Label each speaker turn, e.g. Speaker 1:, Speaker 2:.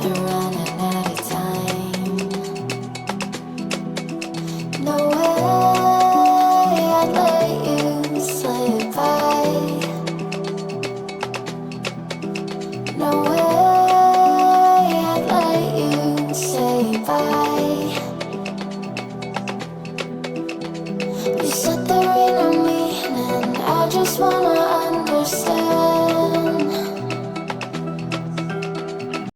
Speaker 1: Been running out of time. No way I'd let you slip by. No way I'd let you say bye. You said there ain't no meaning, I just wanna